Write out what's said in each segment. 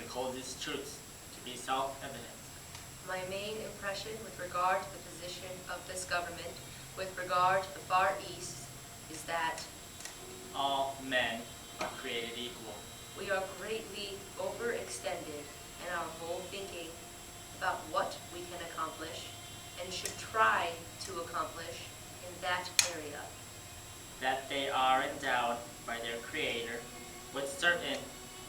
hold these truths to be self-evident. My main impression with regard to the position of this government with regard to the Far East is that all men are created equal. we are greatly overextended in our whole thinking about what we can accomplish and should try to accomplish in that area. That they are endowed by their Creator with certain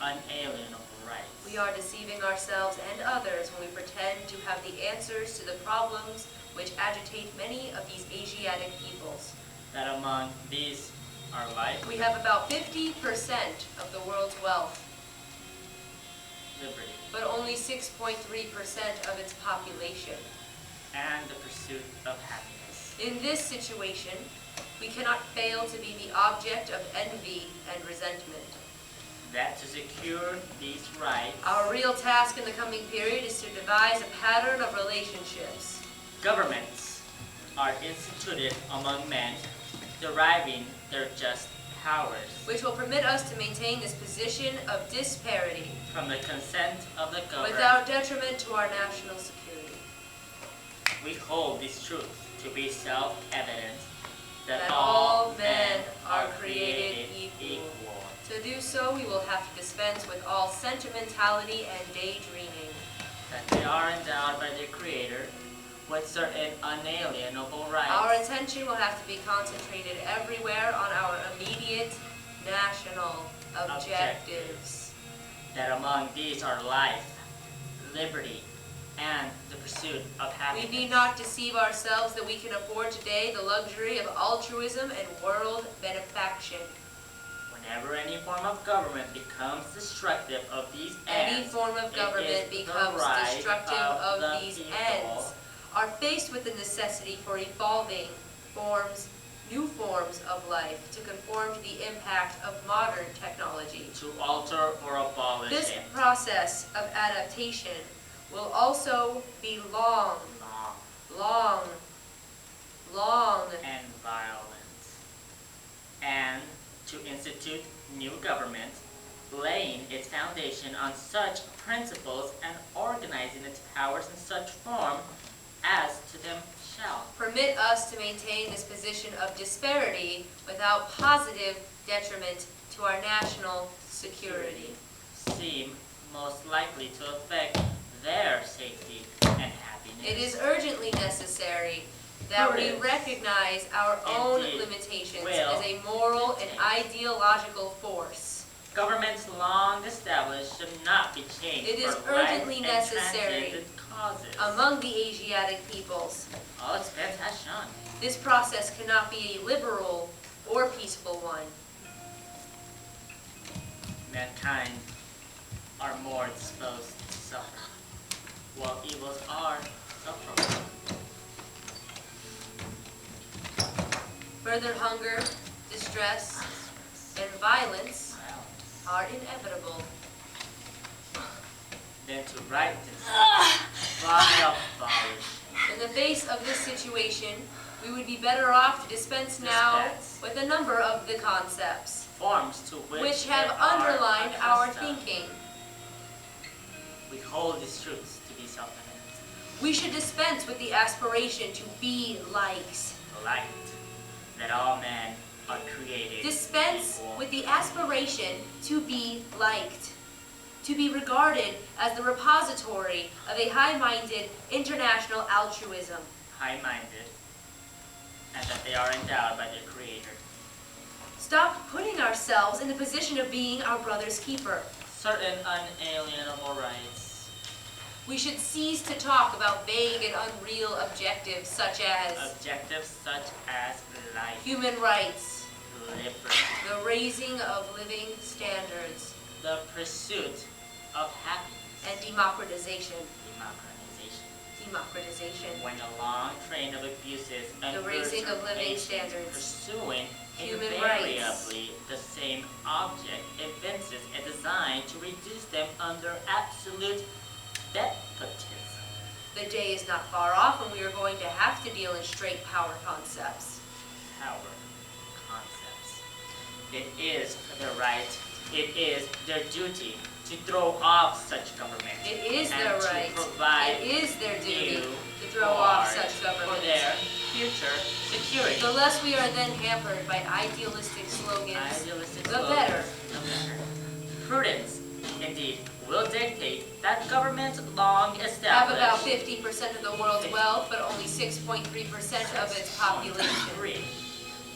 unalienable rights. We are deceiving ourselves and others when we pretend to have the answers to the problems which agitate many of these Asiatic peoples. That among these are life, We have about 50% of the world's wealth, liberty, but only 6.3% of its population. and the pursuit of happiness. In this situation, we cannot fail to be the object of envy and resentment. That to secure these rights, Our real task in the coming period is to devise a pattern of relationships. governments are instituted among men, deriving their just powers Which will permit us to maintain this position of disparity from the consent of the governed. without detriment to our national security. We hold these truths to be self-evident, That all men are created equal. To do so, we will have to dispense with all sentimentality and daydreaming. That they are endowed by their Creator with certain unalienable rights. Our attention will have to be concentrated everywhere on our immediate national objectives. That among these are life, liberty, and the pursuit of We happiness. need not deceive ourselves that we can afford today the luxury of altruism and world benefaction. Whenever any form of government becomes destructive of these Any ends, form of it government is the becomes right destructive of of the these people ends, are faced with the necessity for evolving new forms of life to conform to the impact of modern technology. to alter or abolish This it. process of adaptation will also be long, And violent. And to institute new government, laying its foundation on such principles and organizing its powers in such form as to them shall permit us to maintain this position of disparity without positive detriment to our national security. seem most likely to affect their safety and happiness. It is urgently necessary that we Prudence, recognize our own indeed, limitations will as a moral and dictate. ideological force. Governments long established should not be changed It is for life urgently and necessary transcendent causes. Among the Asiatic peoples, All expense has shone. this process cannot be a liberal or peaceful one. Mankind are more disposed to suffer, while evils are sufferable. Further hunger, distress, and violence are inevitable. Then to right this vile abolish. In the face of this situation, we would be better off to dispense now Dispense. with a number of the concepts Forms to which have they are underlined our accustomed. thinking. We hold these truths to be self-evident. We should dispense with the aspiration to be likes. Light, that all men are created Dispense equal. with the aspiration to be liked, to be regarded as the repository of a high-minded international altruism. high-minded, and that they are endowed by their Creator. Stop putting ourselves in the position of being our brother's keeper. Certain unalienable rights. We should cease to talk about vague and unreal objectives such as Objectives such as life, human rights, liberty, the raising of living standards, the pursuit of happiness, and democratization. democratization. When a long train of abuses and The raising of living usurpations standards, pursuing human invariably the same object evinces a design to reduce them under absolute despotism. The day is not far off when we are going to have to deal in straight power concepts. Power concepts. It is their right, it is their duty to throw off such government. It is and their to right. provide It is their duty new to throw off guards such government. for their future security. The less we are then hampered by idealistic slogans, Idealistic the slogans, better. the better. Prudence, indeed, will dictate that governments long Have established about 50% of the world's wealth, but only 6.3% of its population. Three.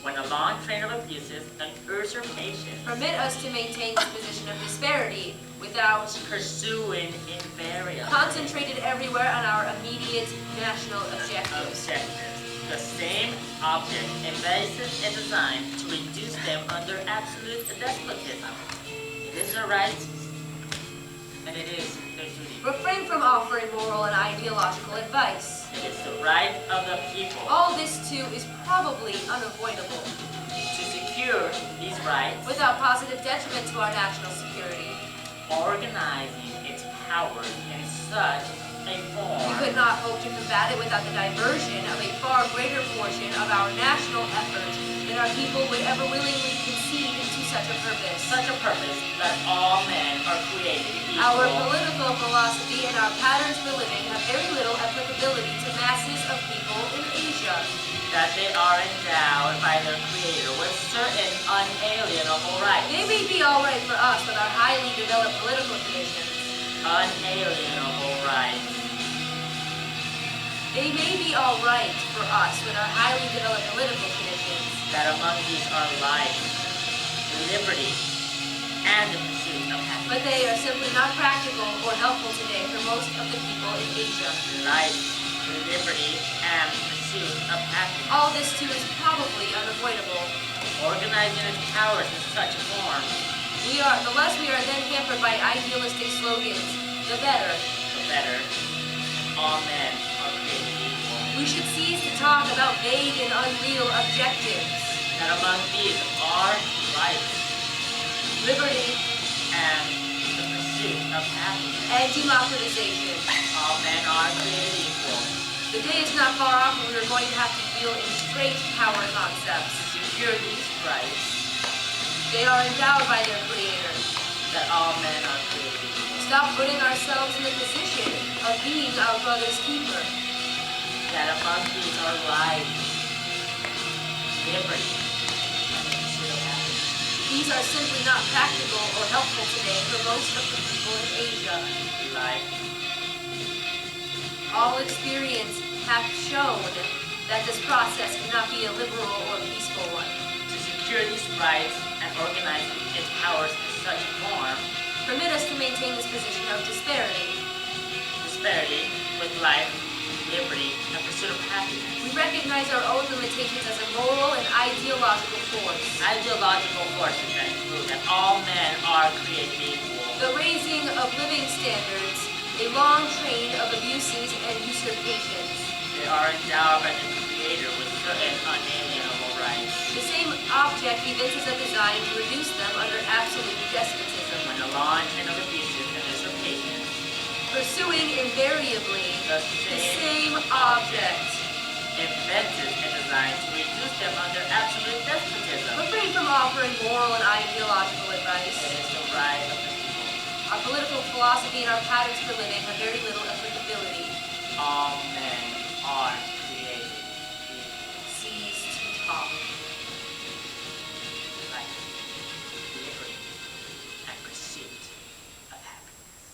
When a long train of abuses and usurpations Permit us to maintain this position of disparity without pursuing invariably concentrated everywhere on our immediate national objectives. the same object embraces a design to reduce them under absolute despotism. It is their right, and it is their duty. Refrain from offering moral and ideological advice. It is the right of the people All this too is probably unavoidable, to secure these rights, without positive detriment to our national security. organizing its powers in such a form We could not hope to combat it without the diversion of a far greater portion of our national effort than our people would ever willingly concede to such a purpose. that all men are created equal. Our political philosophy and our patterns for living have very little applicability to masses of people in Asia. That they are endowed by their Creator with certain unalienable rights. They may be all right for us with our highly developed political traditions. Unalienable rights. They may be all right for us with our highly developed political traditions. That among these are life, liberty, and the pursuit of happiness. But they are simply not practical or helpful today for most of the people in Asia. Life, liberty, and the pursuit of happiness. All this too is probably unavoidable. Organizing its powers in such a form, The less we are then hampered by idealistic slogans, the better. the better. All men are created equal. We should cease to talk about vague and unreal objectives. That among these are life, Liberty and the pursuit of happiness. and democratization. All men are created equal. The day is not far off when we are going to have to deal in straight power concepts. To secure these rights, They are endowed by their Creator. that all men are created equal. Stop putting ourselves in the position of being our brother's keeper. That among these are life, liberty, and the pursuit of happiness. These are simply not practical or helpful today for most of the people in Asia. Life, All experience hath shown that this process cannot be a liberal or peaceful one. to secure these rights and organize its powers in such a form, Permit us to maintain this position of disparity. disparity with life, liberty, and pursuit of happiness. We recognize our own limitations as a moral and ideological force. Ideological forces that include that all men are created equal. The raising of living standards, a long train of abuses and usurpations. They are endowed by the Creator with certain unalienable rights. The same object evinces a design to reduce them under absolute despotism. When the launch and of abuses and usurpations, Pursuing invariably the the same same object. invented and designed to reduce them under absolute despotism. Refrain from offering moral and ideological It advice. is the right of the people. Our political philosophy and our patterns for living have very little applicability. All men are created equal. Cease to talk. Life, liberty, and pursuit of happiness.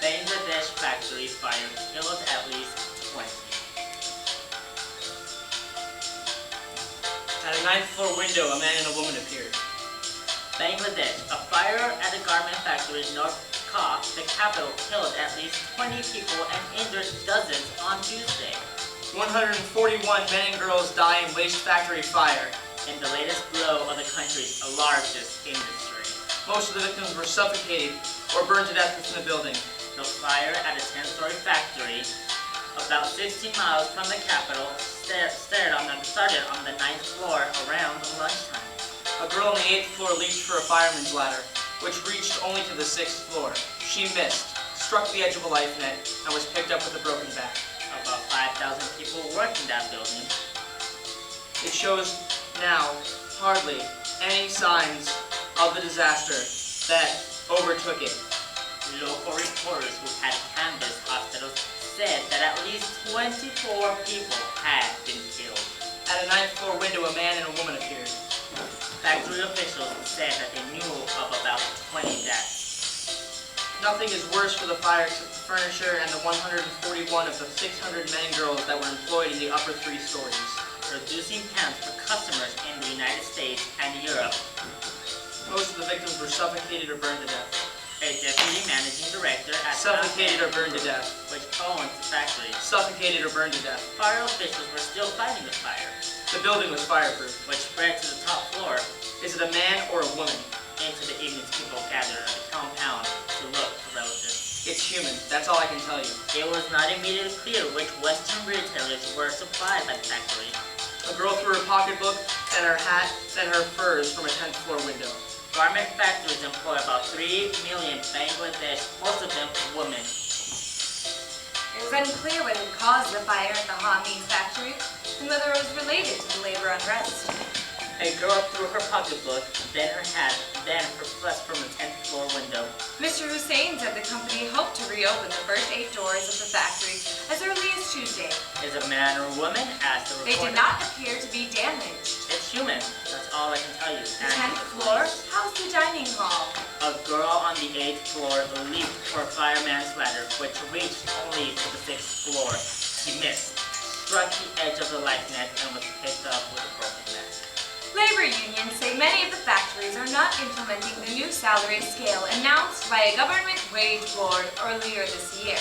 Bangladesh factory fire killed at least 20. At a ninth-floor window, a man and a woman appeared. Bangladesh, a fire at a garment factory in North Dhaka, the capital, killed at least 20 people and injured dozens on Tuesday. 141 men and girls die in waste factory fire. In the latest blow of the country's largest industry. Most of the victims were suffocated or burned to death within the building. The fire at a 10-story factory about 16 miles from the capital started on the 9th floor around lunchtime. A girl on the 8th floor leaped for a fireman's ladder, which reached only to the 6th floor. She missed, struck the edge of a life net, and was picked up with a broken back. About 5,000 people worked in that building. It shows now hardly any signs of the disaster that overtook it. Local reporters who had canvassed hospitals said that at least 24 people had been killed. At a 9th floor window, a man and a woman appeared. Factory officials said that they knew of about 20 deaths. Nothing is worse for the fire except the furniture and the 141 of the 600 men and girls that were employed in the upper 3 stories. Producing pants for customers in the United States and Europe. Most of the victims were suffocated or burned to death. A deputy managing director at Suffocated or burned to death. which owns the factory. Suffocated or burned to death. Fire officials were still fighting the fire, The building was fireproof. which spread to the top floor. Is it a man or a woman? Into the evenings, people gathered at the compound to look for relatives. It's human. That's all I can tell you. It was not immediately clear which Western retailers were supplied by the factory. A girl threw her pocketbook and her hat and her furs from a 10th floor window. Garment factories employ about 3 million Bangladesh, most of them women. It was unclear what had caused the fire at the Hamid factory and whether it was related to the labor unrest. A girl threw her pocketbook, then her hat, then her flesh from a 10th floor window. Mr. Hussein said the company hoped to reopen the first 8 doors of the factory as early as Tuesday. Is a man or a woman? Asked the They reporter. did not appear to be damaged. It's human. That's all I can tell you. The 10th floor housed the dining hall. A girl on the 8th floor leaped for a fireman's ladder, which reached only to the 6th floor. She missed, struck the edge of the life net, and was picked up with a broken back. Labor unions say many of the factories are not implementing the new salary scale announced by a government wage board earlier this year.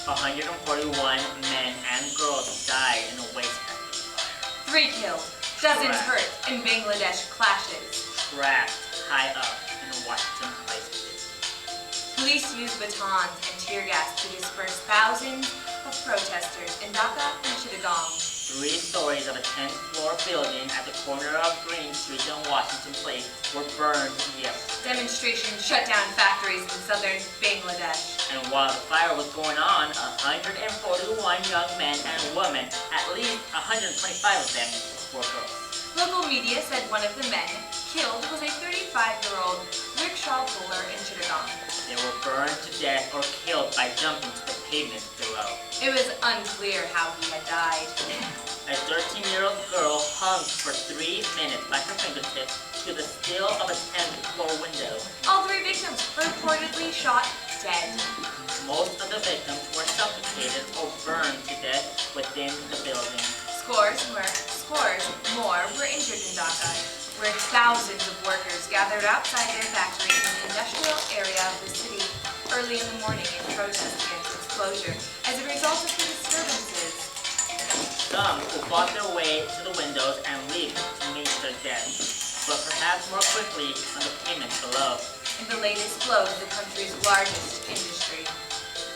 141 men and girls died in a waste factory fire. 3 killed, dozens Correct. hurt in Bangladesh clashes. Trapped high up in Washington Place. Police used batons and tear gas to disperse thousands of protesters in Dhaka and Chittagong. 3 stories of a 10th floor building at the corner of Green Street and Washington Place were burned yesterday. Demonstrations shut down factories in southern Bangladesh. And while the fire was going on, 141 young men and women, at least 125 of them, were girls. Local media said one of the men killed was a 35-year-old rickshaw puller in Chittagong. They were burned to death or killed by jumping to the pavement below. It was unclear how he had died. A 13-year-old girl hung for 3 minutes by her fingertips to the sill of a 10th floor window. All 3 victims were reportedly shot dead. Most of the victims were suffocated or burned to death within the building. Scores more were injured in Dhaka, where thousands of workers gathered outside their factories in the industrial area of the city early in the morning in protest against its closure as a result of the disturbances. Some who fought their way to the windows and leaped to meet their death, but perhaps more quickly on the pavement below. In the latest blow to the country's largest industry.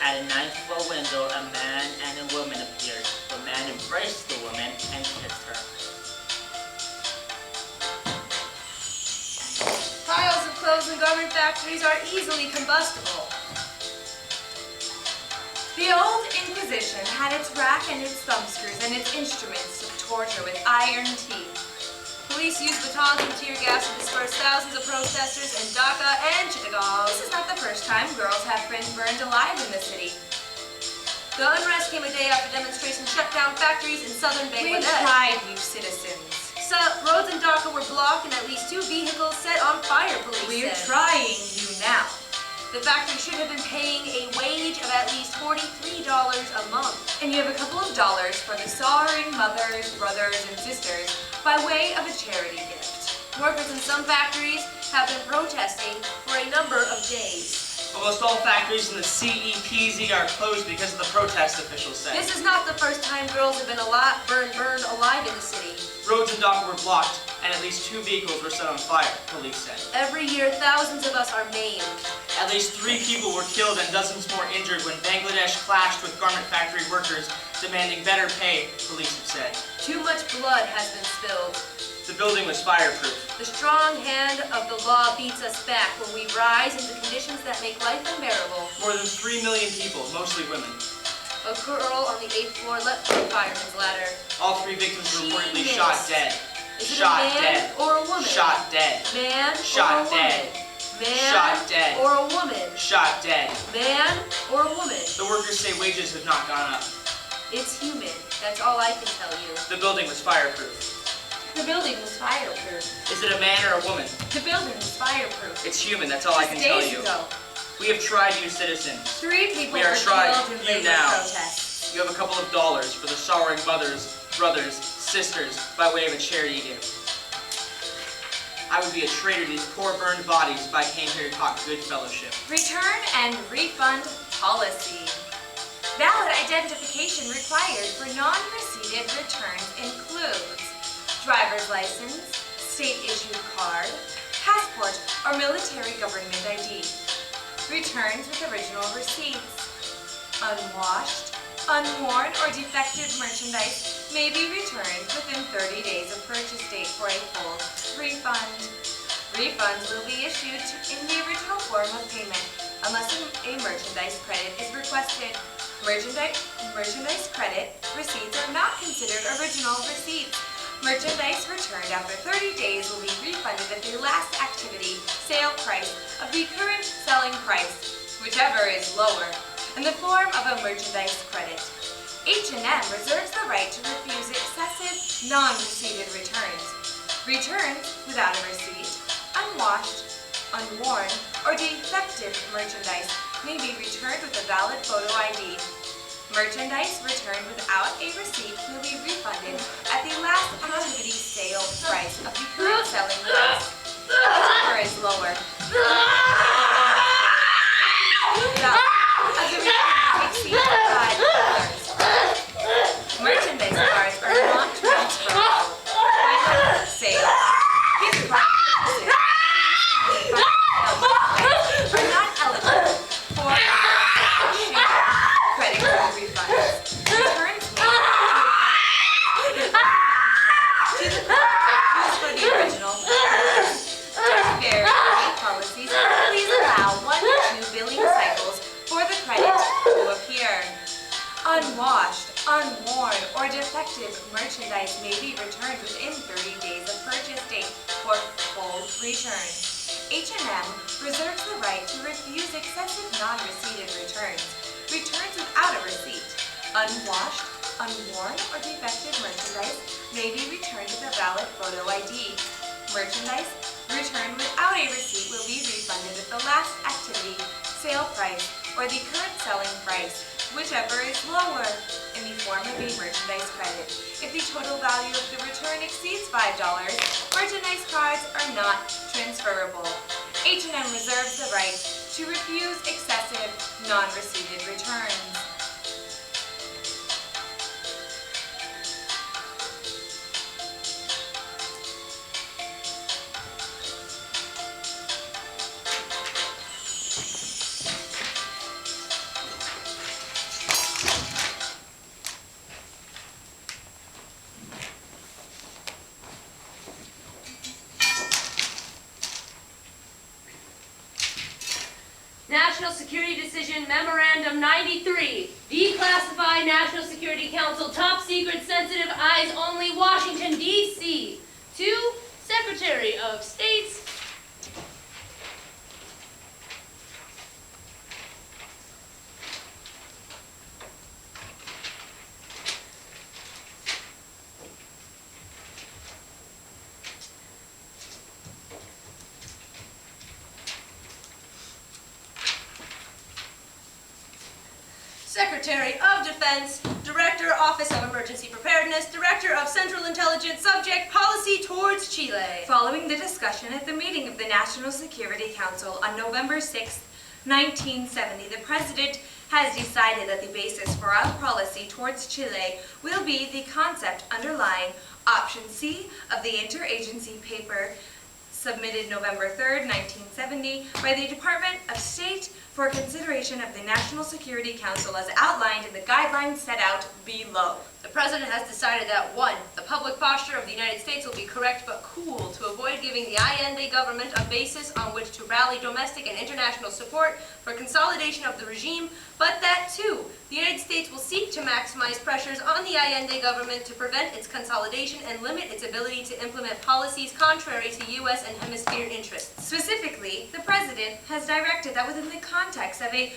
At a 9th floor window, a man and a woman appeared. The man embraced the woman and kissed her. Piles of clothes in garment factories are easily combustible. The old Inquisition had its rack and its thumbscrews and its instruments of torture with iron teeth. Police used batons and tear gas to disperse thousands of protesters in Dhaka and Chittagong. This is not the first time girls have been burned alive in the city. The unrest came a day after demonstrations shut down factories in southern Bangladesh. We tried, you citizens. So, roads in Dhaka were blocked and at least 2 vehicles set on fire, police We're said. trying you now. The factory should have been paying a wage of at least $43 a month. And you have a couple of dollars for the sorrowing mothers, brothers, and sisters by way of a charity gift. Workers in some factories have been protesting for a number of days. Almost all factories in the CEPZ are closed because of the protest, officials said. This is not the first time girls have been burned alive in the city. Roads in Dhaka were blocked, and at least 2 vehicles were set on fire, police said. Every year, thousands of us are maimed. At least 3 people were killed and dozens more injured when Bangladesh clashed with garment factory workers demanding better pay, police have said. Too much blood has been spilled. The building was fireproof. The strong hand of the law beats us back when we rise into conditions that make life unbearable. More than 3 million people, mostly women. A girl on the 8th floor leapt from the fireman's ladder. All 3 victims were She reportedly missed. shot dead. Is it Shot a man dead. or a woman? Shot dead. Man Shot or a dead. woman? Man Shot dead. or a woman? Shot dead. Man or a woman? The workers say wages have not gone up. It's human. That's all I can tell you. The building was fireproof. The building was fireproof. Is it a man or a woman? The building was fireproof. It's human, that's all I can Just tell days you. ago, We have tried you, citizens. 3 people We are were trying killed in you labor now. protests. You have a couple of dollars for the sorrowing mothers, brothers, sisters, by way of a charity gift. I would be a traitor to these poor burned bodies if I came here to talk good fellowship. Return and refund policy. Valid identification required for non-receipted returns includes driver's license, state-issued card, passport, or military government ID. Returns with original receipts. Unwashed, unworn, or defective merchandise may be returned within 30 days of purchase date for a full refund. Refunds will be issued in the original form of payment unless a merchandise credit is requested. Merchandise credit receipts are not considered original receipts. Merchandise returned after 30 days will be refunded at the last activity sale price of the current selling price, whichever is lower, in the form of a merchandise credit. H&M reserves the right to refuse excessive, non-receipted returns. Returns without a receipt, unwashed, unworn, or defective merchandise may be returned with a valid photo ID. Merchandise returned without a receipt will be refunded at the last activity sale price of the current selling price, whichever is lower. Of the return exceeds $5. Merchandise cards are not transferable. Final sale, gift card purchases, are not eligible for credit card refunds. Returns to the card used for the original. To verify policies, please allow 1 to 2 billing cycles for the credit to appear. Unwashed, unworn, or defective merchandise may be returned within 30 days of purchase date for full return. H&M reserves the right to refuse excessive non-receipted returns. Returns without a receipt. Unwashed, unworn, or defective merchandise may be returned with a valid photo ID. Merchandise returned without a receipt will be refunded at the last activity sale price or the current selling price, whichever is lower, in the form of a merchandise credit. If the total value of the return exceeds $5, merchandise cards are not transferable. H&M reserves the right to refuse excessive, non-receipted returns. National Security Decision Memorandum 93. Declassify National Security Council Top Secret Sensitive Eyes Only Washington, D.C. To Secretary of State's Secretary of Defense, Director, Office of Emergency Preparedness, Director of Central Intelligence, Subject Policy towards Chile. Following the discussion at the meeting of the National Security Council on November 6, 1970, the President has decided that the basis for our policy towards Chile will be the concept underlying option C of the interagency paper submitted November 3rd, 1970 by the Department of State for consideration of the National Security Council as outlined in the guidelines set out below. The President has decided that 1. The public posture of the United States will be correct but cool to avoid giving the Allende government a basis on which to rally domestic and international support for consolidation of the regime, but that 2. The United States will seek to maximize pressures on the Allende government to prevent its consolidation and limit its ability to implement policies contrary to U.S. and hemisphere interests. Specifically, the President has directed that within the context of a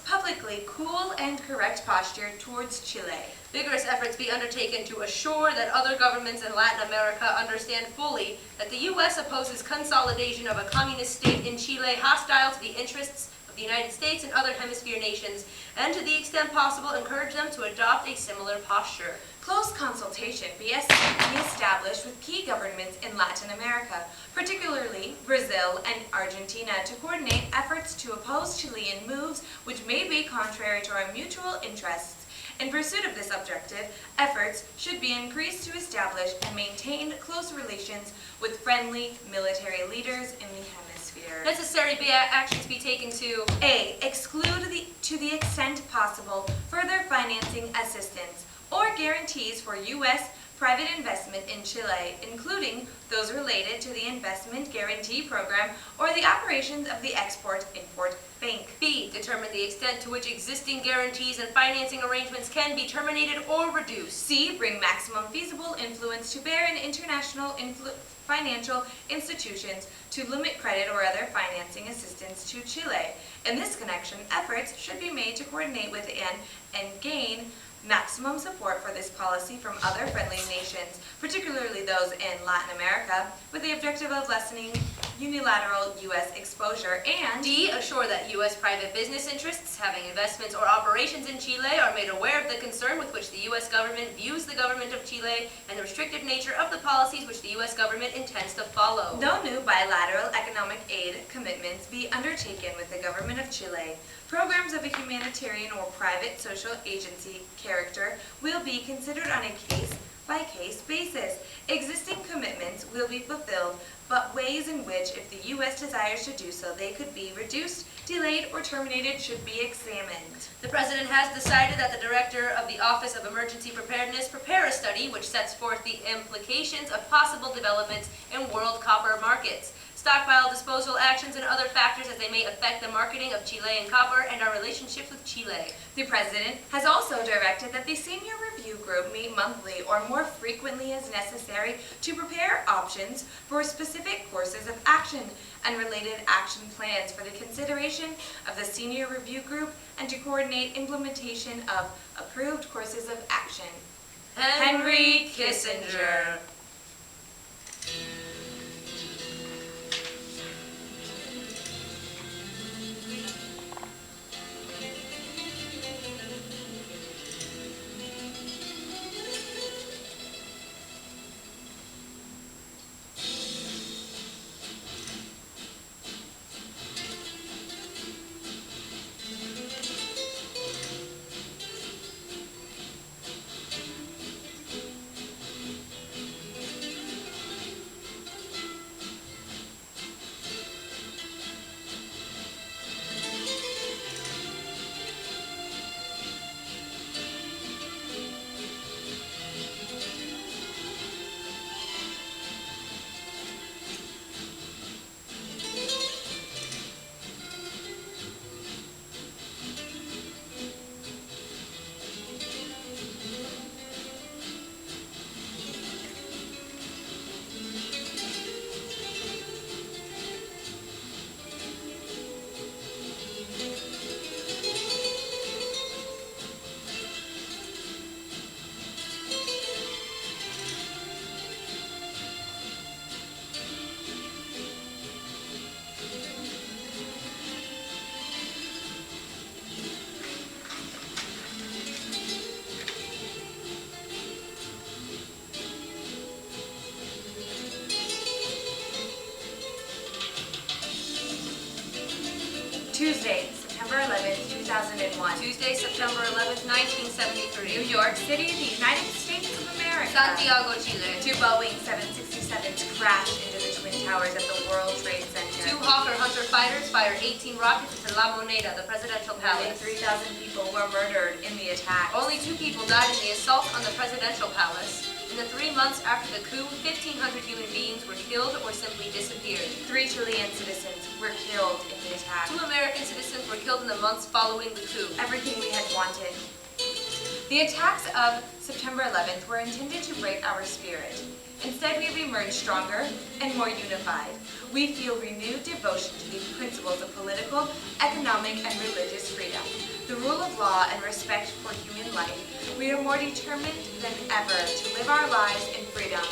publicly cool and correct posture towards Chile, Vigorous efforts be undertaken to assure that other governments in Latin America understand fully that the U.S. opposes consolidation of a communist state in Chile hostile to the interests of the United States and other hemisphere nations, and to the extent possible encourage them to adopt a similar posture. close consultation be established with key governments in Latin America, particularly Brazil and Argentina, to coordinate efforts to oppose Chilean moves which may be contrary to our mutual interests. In pursuit of this objective, efforts should be increased to establish and maintain close relations with friendly military leaders in the hemisphere. Necessary actions be taken to A. Exclude to the extent possible further financing assistance or guarantees for U.S. private investment in Chile, including those related to the Investment Guarantee Program or the operations of the Export-Import Bank. B. Determine the extent to which existing guarantees and financing arrangements can be terminated or reduced. C. Bring maximum feasible influence to bear in international financial institutions to limit credit or other financing assistance to Chile. In this connection, efforts should be made to coordinate with and gain maximum support for this policy from other friendly nations, particularly those in Latin America, with the objective of lessening unilateral U.S. exposure, and D. Assure that U.S. private business interests having investments or operations in Chile are made aware of the concern with which the U.S. government views the government of Chile and the restrictive nature of the policies which the U.S. government intends to follow. no new bilateral economic aid commitments be undertaken with the government of Chile. Programs of a humanitarian or private social agency character will be considered on a case-by-case basis. Existing commitments will be fulfilled, but ways in which, if the U.S. desires to do so, they could be reduced, delayed, or terminated should be examined. The President has decided that the Director of the Office of Emergency Preparedness prepare a study which sets forth the implications of possible developments in world copper markets, stockpile disposal actions, and other factors as they may affect the marketing of Chilean copper and our relationships with Chile. The President has also directed that the Senior Review Group meet monthly or more frequently as necessary to prepare options for specific courses of action and related action plans for the consideration of the Senior Review Group and to coordinate implementation of approved courses of action. Henry Kissinger. Tuesday, September 11th, 2001. Tuesday, September 11th, 1973. New York City, the United States of America. Santiago, Chile. Two Boeing 767s crashed into the Twin Towers at the World Trade Center. Two Hawker Hunter fighters fired 18 rockets into La Moneda, the presidential Nearly palace. 3,000 people were murdered in the attack. Only 2 people died in the assault on the presidential palace. In the 3 months after the coup, 1,500 human beings were killed or simply disappeared. 3 Chilean citizens were killed in the attack. 2 American citizens were killed in the months following the coup. Everything we had wanted. The attacks of September 11th were intended to break our spirit. Instead, we have emerged stronger and more unified. We feel renewed devotion to the principles of political, economic, and religious freedom, the rule of law, and respect for human life. We are more determined than ever to live our lives in freedom.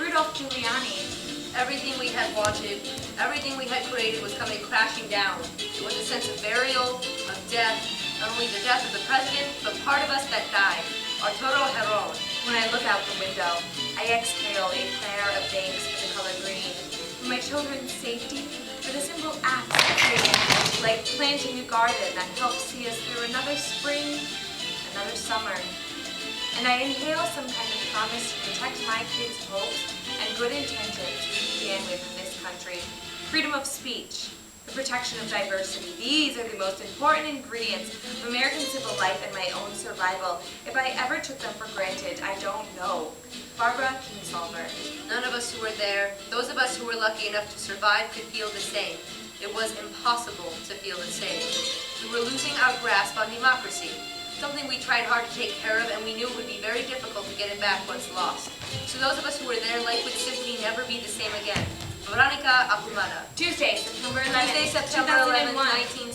Rudolph Giuliani. Everything we had wanted, everything we had created was coming crashing down. It was a sense of burial, of death, not only the death of the president, but part of us that died. Arturo Herón. When I look out the window, I exhale a prayer of thanks for the color green, for my children's safety, for the simple acts of faith, like planting a garden that helps see us through another spring, another summer. And I inhale some kind of promise to protect my kids' hopes and good intentions we began with in this country. Freedom of speech, the protection of diversity. These are the most important ingredients of American civil life and my own survival. If I ever took them for granted, I don't know. Barbara Kingsolver. None of us who were there, those of us who were lucky enough to survive, could feel the same. It was impossible to feel the same. We were losing our grasp on democracy, something we tried hard to take care of, and we knew it would be very difficult to get it back once lost. So those of us who were there, life would simply never be the same again. Veronica Apumana. Tuesday, September 11th, Tuesday, September 11th,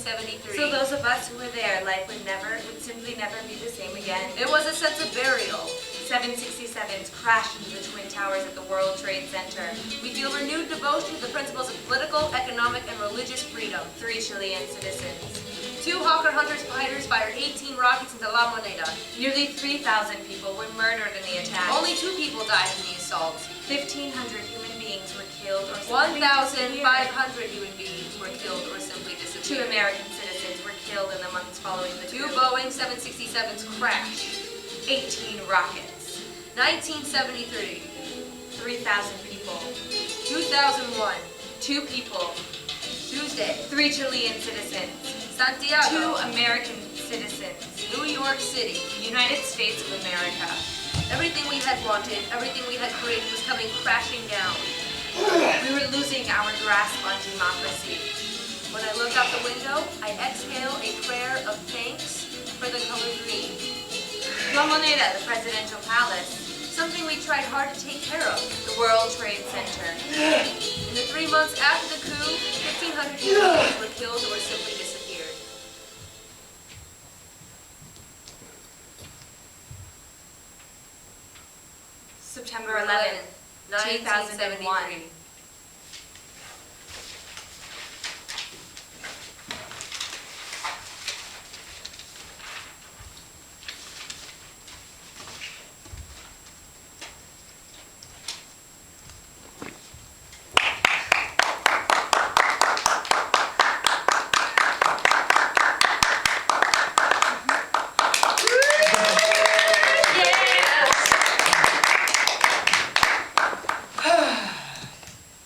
1973. So those of us who were there, life would simply never be the same again. There was a sense of burial. 767s crashed into the Twin Towers at the World Trade Center. We feel renewed devotion to the principles of political, economic, and religious freedom. 3 Chilean citizens. 2 Hawker Hunters fighters fired 18 rockets into La Moneda. Nearly 3,000 people were murdered in the attack. Only 2 people died in the assault. 1,500 human beings were killed or simply 1,500 disappeared. human beings were killed or simply 2 disappeared. American citizens were killed in the months following the 2 coup. Boeing 767s crashed. 18 rockets. 1973. 3,000 people. 2001. 2 people. Tuesday. 3 Chilean citizens. 2 Santiago. American citizens. New York City. United States of America. Everything we had wanted, everything we had created was coming crashing down. We were losing our grasp on democracy. When I look out the window, I exhale a prayer of thanks for the color green. La Moneda, the presidential palace. Something we tried hard to take care of. The World Trade Center. In the 3 months after the coup, 1,500 people were killed or simply disappeared. September 11th, 2001. 1973.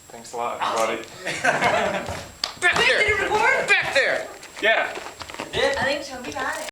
Thanks a lot, everybody. Back there! Back there! Yeah. I think Toby got it.